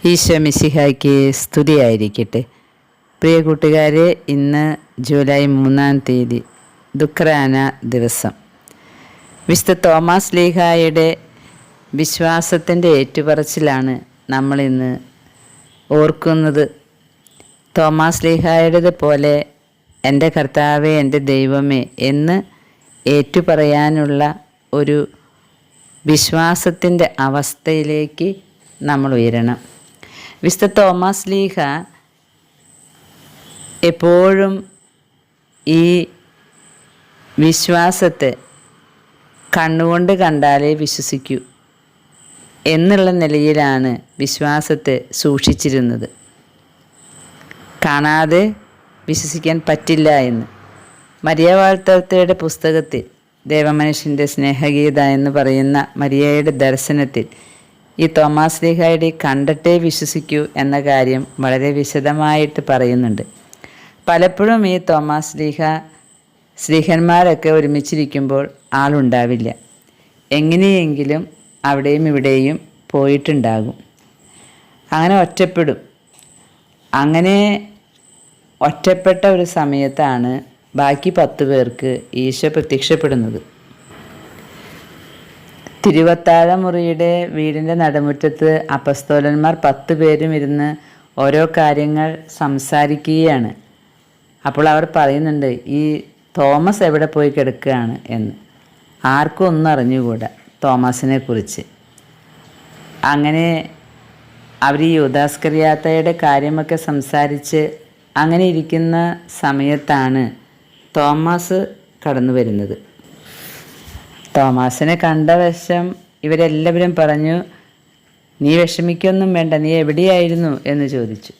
ഈശോ മിശിഹായ്ക്ക് സ്തുതിയായിരിക്കട്ടെ. പ്രിയ കൂട്ടുകാരെ, ഇന്ന് ജൂലൈ 3 ദുഃഖറാന ദിവസം. വിശുദ്ധ തോമാസ് ശ്ലീഹായുടെ വിശ്വാസത്തിൻ്റെ ഏറ്റുപറച്ചിലാണ് നമ്മളിന്ന് ഓർക്കുന്നത്. തോമാസ് ശ്ലീഹായുടേത് പോലെ എൻ്റെ കർത്താവേ, എൻ്റെ ദൈവമേ എന്ന് ഏറ്റുപറയാനുള്ള ഒരു വിശ്വാസത്തിൻ്റെ അവസ്ഥയിലേക്ക് നമ്മൾ ഉയരണം. വിശുദ്ധ തോമാസ് ശ്ലീഹ എപ്പോഴും ഈ വിശ്വാസത്തെ കണ്ണുകൊണ്ട് കണ്ടാലേ വിശ്വസിക്കൂ എന്നുള്ള നിലയിലാണ് വിശ്വാസത്തെ സൂക്ഷിച്ചിരുന്നത്. കാണാതെ വിശ്വസിക്കാൻ പറ്റില്ല എന്ന്. മരിയ വാഴ്ത്തയുടെ പുസ്തകത്തിൽ ദേവമനുഷ്യൻ്റെ സ്നേഹഗീത എന്ന് പറയുന്ന മരിയയുടെ ദർശനത്തിൽ ഈ തോമാസ് ശ്ലീഹായുടെ കണ്ടിട്ടേ വിശ്വസിക്കൂ എന്ന കാര്യം വളരെ വിശദമായിട്ട് പറയുന്നുണ്ട്. പലപ്പോഴും ഈ തോമാസ് ശ്ലീഹന്മാരൊക്കെ ഒരുമിച്ചിരിക്കുമ്പോൾ ആളുണ്ടാവില്ല. എങ്ങനെയെങ്കിലും അവിടെയും ഇവിടെയും പോയിട്ടുണ്ടാകും. അങ്ങനെ ഒറ്റപ്പെടും. അങ്ങനെ ഒറ്റപ്പെട്ട ഒരു സമയത്താണ് ബാക്കി 10 പേർക്ക് ഈശോ പ്രത്യക്ഷപ്പെടുന്നത്. തിരുവത്താഴമുറിയുടെ വീടിൻ്റെ നടുമുറ്റത്ത് അപ്പസ്തോലന്മാർ 10 പേരും ഇരുന്ന് ഓരോ കാര്യങ്ങൾ സംസാരിക്കുകയാണ്. അപ്പോൾ അവർ പറയുന്നുണ്ട്, ഈ തോമസ് എവിടെ പോയി കിടക്കുകയാണ് എന്ന്. ആർക്കും ഒന്നും അറിഞ്ഞുകൂടാ തോമസിനെ കുറിച്ച്. അങ്ങനെ അവർ ഈ യൂദാസ്കറിയാത്തയുടെ കാര്യമൊക്കെ സംസാരിച്ച് അങ്ങനെ ഇരിക്കുന്ന സമയത്താണ് തോമസ് കടന്നു വരുന്നത്. തോമാസിനെ കണ്ട വശം ഇവരെല്ലാവരും പറഞ്ഞു, നീ വിഷമിക്കൊന്നും വേണ്ട, നീ എവിടെയായിരുന്നു എന്ന് ചോദിച്ചു.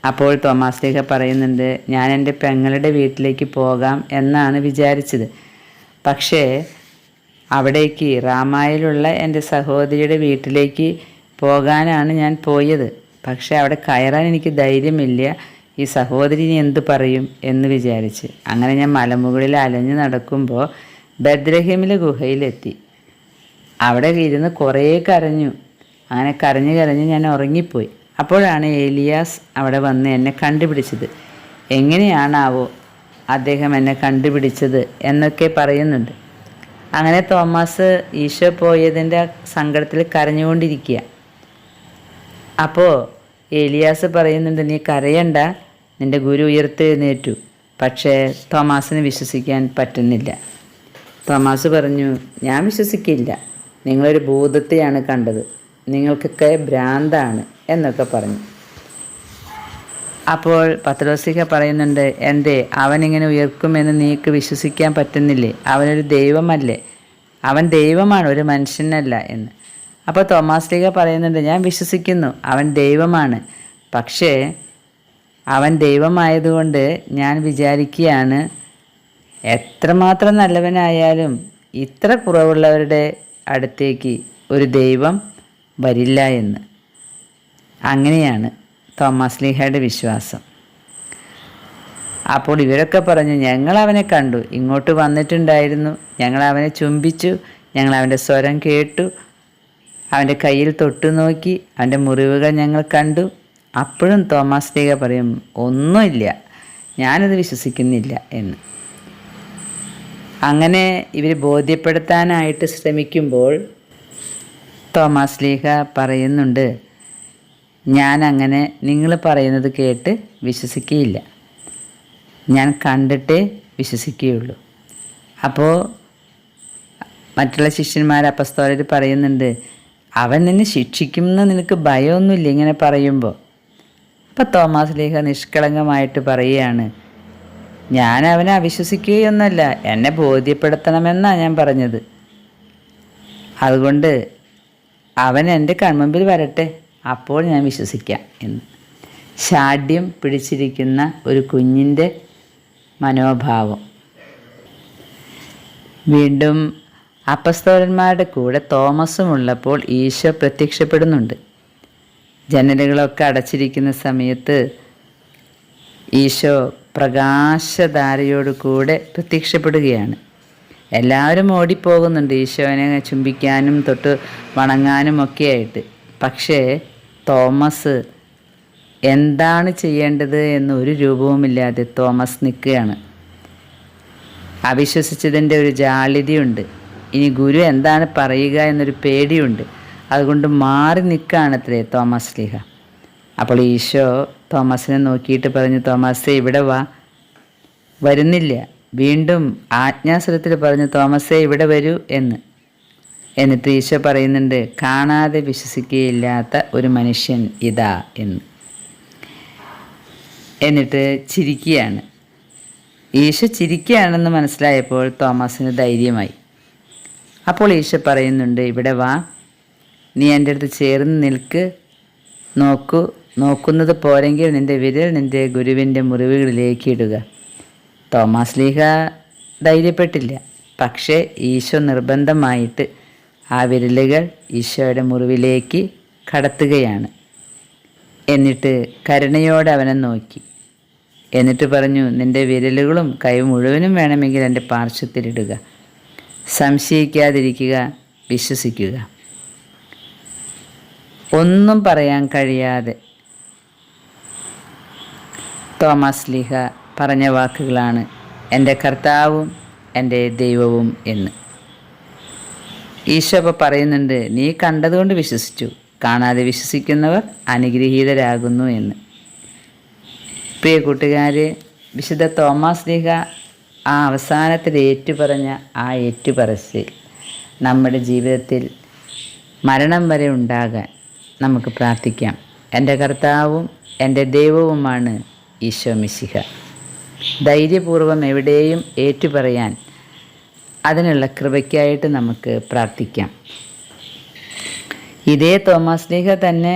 അപ്പോൾ തോമാസ് ശ്ലീഹ പറയുന്നുണ്ട്, ഞാൻ എൻ്റെ പെങ്ങളുടെ വീട്ടിലേക്ക് പോകാം എന്നാണ് വിചാരിച്ചത്. പക്ഷേ അവിടേക്ക് റാമായിലുള്ള എൻ്റെ സഹോദരിയുടെ വീട്ടിലേക്ക് പോകാനാണ് ഞാൻ പോയത്. പക്ഷേ അവിടെ കയറാൻ എനിക്ക് ധൈര്യമില്ല, ഈ സഹോദരി ഇനി എന്തു പറയും എന്ന് വിചാരിച്ച്. അങ്ങനെ ഞാൻ മലമുകളിൽ അലഞ്ഞു നടക്കുമ്പോൾ ബദ്ലഹേമിലെ ഗുഹയിലെത്തി. അവിടെ ഇരുന്ന് കുറേ കരഞ്ഞു. അങ്ങനെ കരഞ്ഞ് ഞാൻ ഉറങ്ങിപ്പോയി. അപ്പോഴാണ് ഏലിയാസ് അവിടെ വന്ന് എന്നെ കണ്ടുപിടിച്ചത്. എങ്ങനെയാണാവോ അദ്ദേഹം എന്നെ കണ്ടുപിടിച്ചത് എന്നൊക്കെ പറയുന്നുണ്ട്. അങ്ങനെ തോമാസ് ഈശോ പോയതിൻ്റെ സങ്കടത്തിൽ കരഞ്ഞുകൊണ്ടിരിക്കുക. അപ്പോൾ ഏലിയാസ് പറയുന്നുണ്ട്, നീ കരയണ്ട, നിൻ്റെ ഗുരു ഉയർത്തെഴുന്നേറ്റു. പക്ഷേ തോമാസിന് വിശ്വസിക്കാൻ പറ്റുന്നില്ല. തോമാസ് പറഞ്ഞു, ഞാൻ വിശ്വസിക്കില്ല, നിങ്ങളൊരു ഭൂതത്തെയാണ് കണ്ടത്, നിങ്ങൾക്കൊക്കെ ഭ്രാന്താണ് എന്നൊക്കെ പറഞ്ഞു. അപ്പോൾ പത്രോസ്ലീഹ പറയുന്നുണ്ട്, എന്തേ അവനിങ്ങനെ ഉയർക്കുമെന്ന് നീക്ക് വിശ്വസിക്കാൻ പറ്റുന്നില്ലേ? അവനൊരു ദൈവമല്ലേ? അവൻ ദൈവമാണ്, ഒരു മനുഷ്യനല്ല എന്ന്. അപ്പോൾ തോമാസ് ശ്ലീഹ പറയുന്നുണ്ട്, ഞാൻ വിശ്വസിക്കുന്നു, അവൻ ദൈവമാണ്. പക്ഷേ അവൻ ദൈവമായതുകൊണ്ട് ഞാൻ വിചാരിക്കുകയാണ്, എത്രമാത്രം നല്ലവനായാലും ഇത്ര കുറവുള്ളവരുടെ അടുത്തേക്ക് ഒരു ദൈവം വരില്ല എന്ന്. അങ്ങനെയാണ് തോമാസ് ശ്ലീഹയുടെ വിശ്വാസം. അപ്പോൾ ഇവരൊക്കെ പറഞ്ഞു, ഞങ്ങൾ അവനെ കണ്ടു, ഇങ്ങോട്ട് വന്നിട്ടുണ്ടായിരുന്നു, ഞങ്ങൾ അവനെ ചുംബിച്ചു, ഞങ്ങൾ അവൻ്റെ സ്വരം കേട്ടു, അവൻ്റെ കയ്യിൽ തൊട്ടു നോക്കി, അവൻ്റെ മുറിവുകൾ ഞങ്ങൾ കണ്ടു. അപ്പോഴും തോമാസ് ശ്ലീഹ പറയും, ഒന്നുമില്ല, ഞാനത് വിശ്വസിക്കുന്നില്ല എന്ന്. അങ്ങനെ ഇവർ ബോധ്യപ്പെടുത്താനായിട്ട് ശ്രമിക്കുമ്പോൾ തോമാസ് ശ്ലീഹ പറയുന്നുണ്ട്, ഞാൻ അങ്ങനെ നിങ്ങൾ പറയുന്നത് കേട്ട് വിശ്വസിക്കുകയില്ല, ഞാൻ കണ്ടിട്ടേ വിശ്വസിക്കുകയുള്ളൂ. അപ്പോൾ മറ്റുള്ള ശിഷ്യന്മാർ അപ്പസ്തോലർ പറയുന്നുണ്ട്, അവൻ നിന്നെ ശിക്ഷിക്കുമെന്ന് നിനക്ക് ഭയമൊന്നുമില്ല ഇങ്ങനെ പറയുമ്പോൾ. അപ്പോൾ തോമാസ് ശ്ലീഹ നിഷ്കളങ്കമായിട്ട് പറയുകയാണ്, ഞാൻ അവനെ അവിശ്വസിക്കുകയൊന്നുമല്ല, എന്നെ ബോധ്യപ്പെടുത്തണമെന്നാണ് ഞാൻ പറഞ്ഞത്. അതുകൊണ്ട് അവൻ എൻ്റെ കൺമുമ്പിൽ വരട്ടെ, അപ്പോൾ ഞാൻ വിശ്വസിക്കാം എന്ന്. ശാഠ്യം പിടിച്ചിരിക്കുന്ന ഒരു കുഞ്ഞിൻ്റെ മനോഭാവം. വീണ്ടും അപ്പസ്തോലന്മാരുടെ കൂടെ തോമസും ഉള്ളപ്പോൾ ഈശോ പ്രത്യക്ഷപ്പെടുന്നുണ്ട്. ജനലുകളൊക്കെ അടച്ചിരിക്കുന്ന സമയത്ത് ഈശോ പ്രകാശധാരയോട് കൂടെ പ്രത്യക്ഷപ്പെടുകയാണ്. എല്ലാവരും ഓടിപ്പോകുന്നുണ്ട് ഈശോനെ ചുംബിക്കാനും തൊട്ട് വണങ്ങാനും ഒക്കെ ആയിട്ട്. പക്ഷേ തോമസ് എന്താണ് ചെയ്യേണ്ടത് എന്ന് ഒരു രൂപവുമില്ലാതെ തോമസ് നിൽക്കുകയാണ്. അവിശ്വസിച്ചതിൻ്റെ ഒരു ജാള്യതയുണ്ട്. ഇനി ഗുരു എന്താണ് പറയുക എന്നൊരു പേടിയുണ്ട്. അതുകൊണ്ട് മാറി നിൽക്കുകയാണത്രേ തോമസ് ലീഹ. അപ്പോൾ ഈശോ തോമസിനെ നോക്കിയിട്ട് പറഞ്ഞു, തോമസേ ഇവിടെ വാ. വരുന്നില്ല. വീണ്ടും ആജ്ഞാസ്വരത്തിൽ പറഞ്ഞു, തോമസേ ഇവിടെ വരൂ എന്ന്. എന്നിട്ട് ഈശോ പറയുന്നുണ്ട്, കാണാതെ വിശ്വസിക്കുകയില്ലാത്ത ഒരു മനുഷ്യൻ ഇതാ എന്ന്. എന്നിട്ട് ചിരിക്കുകയാണ്. ഈശോ ചിരിക്കുകയാണെന്ന് മനസ്സിലായപ്പോൾ തോമസിന് ധൈര്യമായി. അപ്പോൾ ഈശോ പറയുന്നുണ്ട്, ഇവിടെ വാ, നീ എൻ്റെ അടുത്ത് ചേർന്ന് നിൽക്ക്, നോക്കുന്നത് പോരെങ്കിൽ നിൻ്റെ വിരൽ നിൻ്റെ ഗുരുവിൻ്റെ മുറിവുകളിലേക്ക് ഇടുക. തോമസ് ലീഹ ധൈര്യപ്പെട്ടില്ല. പക്ഷേ ഈശോ നിർബന്ധമായിട്ട് ആ വിരലുകൾ ഈശോയുടെ മുറിവിലേക്ക് കടത്തുകയാണ്. എന്നിട്ട് കരുണയോടെ അവനെ നോക്കി. എന്നിട്ട് പറഞ്ഞു, നിൻ്റെ വിരലുകളും കൈ മുഴുവനും വേണമെങ്കിൽ എൻ്റെ പാർശ്വത്തിലിടുക. സംശയിക്കാതിരിക്കുക, വിശ്വസിക്കുക. ഒന്നും പറയാൻ കഴിയാതെ തോമസ് ലീഹ പറഞ്ഞ വാക്കുകളാണ് എൻ്റെ കർത്താവും എൻ്റെ ദൈവവും എന്ന്. ഈശോ അപ്പോൾ പറയുന്നുണ്ട്, നീ കണ്ടതുകൊണ്ട് വിശ്വസിച്ചു, കാണാതെ വിശ്വസിക്കുന്നവർ അനുഗ്രഹീതരാകുന്നു എന്ന്. പ്രിയ കൂട്ടുകാരെ, വിശുദ്ധ തോമസ് ലീഹ ആ അവസാനത്തിൽ ഏറ്റുപറഞ്ഞ ആ ഏറ്റുപറച്ചിൽ നമ്മുടെ ജീവിതത്തിൽ മരണം വരെ ഉണ്ടാകാൻ നമുക്ക് പ്രാർത്ഥിക്കാം. എൻ്റെ കർത്താവും എൻ്റെ ദൈവവുമാണ് ഈശോ മിശിഹ. ധൈര്യപൂർവ്വം എവിടെയും ഏറ്റുപറയാൻ അതിനുള്ള കൃപയ്ക്കായിട്ട് നമുക്ക് പ്രാർത്ഥിക്കാം. ഇതേ തോമസ് ലീഹ തന്നെ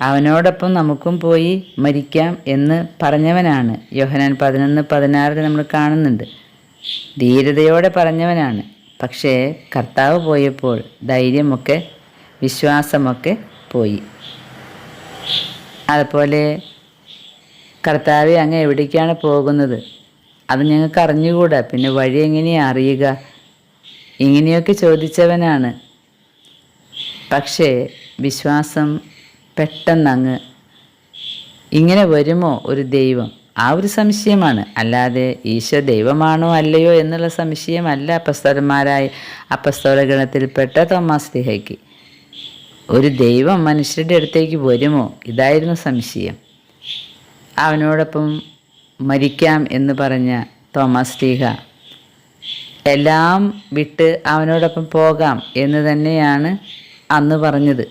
അവനോടൊപ്പം നമുക്കും പോയി മരിക്കാം എന്ന് പറഞ്ഞവനാണ്. യോഹന്നാൻ 11:16 നമ്മൾ കാണുന്നുണ്ട്. ധീരതയോടെ പറഞ്ഞവനാണ്. പക്ഷേ കർത്താവ് പോയപ്പോൾ ധൈര്യമൊക്കെ വിശ്വാസമൊക്കെ പോയി. അതുപോലെ കർത്താവെ, അങ്ങ് എവിടേക്കാണ് പോകുന്നത്? അത് ഞങ്ങൾക്ക് അറിഞ്ഞുകൂടാ, പിന്നെ വഴി എങ്ങനെയാണ് അറിയുക? ഇങ്ങനെയൊക്കെ ചോദിച്ചവനാണ്. പക്ഷേ വിശ്വാസം പെട്ടെന്നങ്ങ് ഇങ്ങനെ വരുമോ ഒരു ദൈവം? ആ ഒരു സംശയമാണ്. അല്ലാതെ ഈശോ ദൈവമാണോ അല്ലയോ എന്നുള്ള സംശയമല്ല അപ്പസ്തോലഗണത്തിൽപ്പെട്ട തോമസ് ലീഹയ്ക്ക്. ഒരു ദൈവം മനുഷ്യരുടെ അടുത്തേക്ക് വരുമോ? ഇതായിരുന്നു സംശയം. അവനോടൊപ്പം മരിക്കാം എന്ന് പറഞ്ഞ തോമസ് ലീഹ എല്ലാം വിട്ട് അവനോടൊപ്പം പോകാം എന്ന് തന്നെയാണ് അന്ന് പറഞ്ഞത്.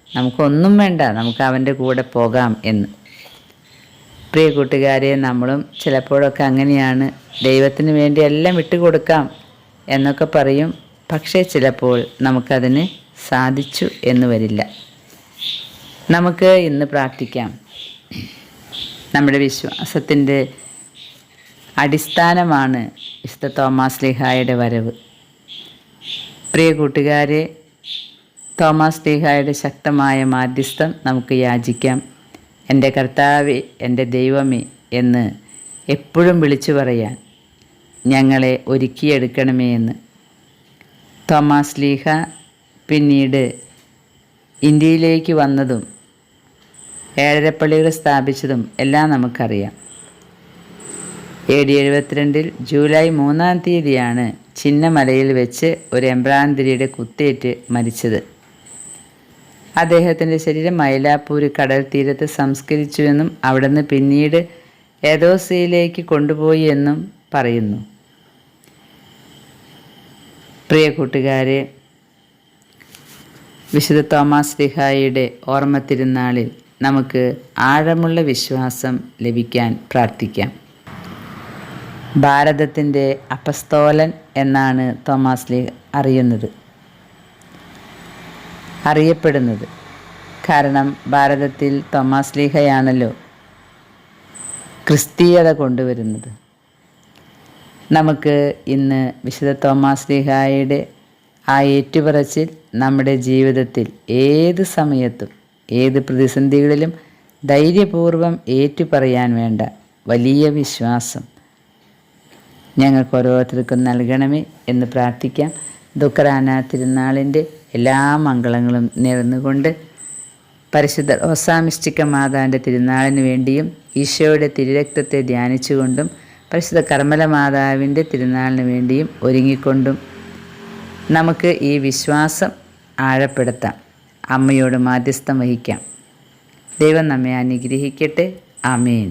നമുക്കൊന്നും വേണ്ട, നമുക്ക് അവൻ്റെ കൂടെ പോകാം എന്ന്. പ്രിയ കൂട്ടുകാരെ, നമ്മളും ചിലപ്പോഴൊക്കെ അങ്ങനെയാണ്. ദൈവത്തിന് വേണ്ടി എല്ലാം വിട്ടുകൊടുക്കാം എന്നൊക്കെ പറയും. പക്ഷേ ചിലപ്പോൾ നമുക്കതിന് സാധിച്ചു എന്ന് വരില്ല. നമുക്ക് ഇന്ന് പ്രാർത്ഥിക്കാം. നമ്മുടെ വിശ്വാസത്തിൻ്റെ അടിസ്ഥാനമാണ് വിശുദ്ധ തോമസ് ലീഹായുടെ വരവ്. പ്രിയ കൂട്ടുകാരെ, തോമസ് ലീഹായുടെ ശക്തമായ മാധ്യസ്ഥം നമുക്ക് യാചിക്കാം. എൻ്റെ കർത്താവേ, എൻ്റെ ദൈവമേ എന്ന് എപ്പോഴും വിളിച്ചു പറയാൻ ഞങ്ങളെ ഒരുക്കിയെടുക്കണമേ എന്ന്. തോമസ് ലീഹ പിന്നീട് ഇന്ത്യയിലേക്ക് വന്നതും ഏഴരപ്പള്ളികൾ സ്ഥാപിച്ചതും എല്ലാം നമുക്കറിയാം. AD 72 ജൂലൈ 3-ാം തീയതിയാണ് ചിന്നമലയിൽ വെച്ച് ഒരു എംബ്രാന്തിരിയുടെ കുത്തേറ്റ് മരിച്ചത്. അദ്ദേഹത്തിൻ്റെ ശരീരം മൈലാപ്പൂർ കടൽ തീരത്ത് സംസ്കരിച്ചുവെന്നും അവിടുന്ന് പിന്നീട് ഏതോസയിലേക്ക് കൊണ്ടുപോയി എന്നും പറയുന്നു. പ്രിയ കൂട്ടുകാരെ, വിശുദ്ധ തോമസ് ലീഹായുടെ ഓർമ്മ തിരുനാളിൽ നമുക്ക് ആഴമുള്ള വിശ്വാസം ലഭിക്കാൻ പ്രാർത്ഥിക്കാം. ഭാരതത്തിൻ്റെ അപ്പസ്തോലൻ എന്നാണ് തോമസ് ലീഹ അറിയപ്പെടുന്നത്. കാരണം ഭാരതത്തിൽ തോമസ് ലീഹയാണല്ലോ ക്രിസ്തീയത കൊണ്ടുവരുന്നത്. നമുക്ക് ഇന്ന് വിശുദ്ധ തോമസ് ലീഹായുടെ ആ ഏറ്റുപറച്ചിൽ നമ്മുടെ ജീവിതത്തിൽ ഏത് സമയത്തും ഏത് പ്രതിസന്ധികളിലും ധൈര്യപൂർവ്വം ഏറ്റുപറയാൻ വേണ്ട വലിയ വിശ്വാസം ഞങ്ങൾക്ക് ഓരോരുത്തർക്കും നൽകണമേ എന്ന് പ്രാർത്ഥിക്കാം. ദുഃഖറാന തിരുനാളിൻ്റെ എല്ലാ മംഗളങ്ങളും നേർന്നുകൊണ്ട് പരിശുദ്ധ റോസാമിസ്റ്റിക്ക മാതാവിൻ്റെ തിരുനാളിന് വേണ്ടിയും ഈശോയുടെ തിരുരക്തത്തെ ധ്യാനിച്ചുകൊണ്ടും പരിശുദ്ധ കർമ്മല മാതാവിൻ്റെ തിരുനാളിന് വേണ്ടിയും ഒരുങ്ങിക്കൊണ്ടും നമുക്ക് ഈ വിശ്വാസം ആഴപ്പെടുത്താം. അമ്മയോട് മാധ്യസ്ഥം വഹിക്കാം. ദൈവം നമ്മെ അനുഗ്രഹിക്കട്ടെ. ആമേൻ.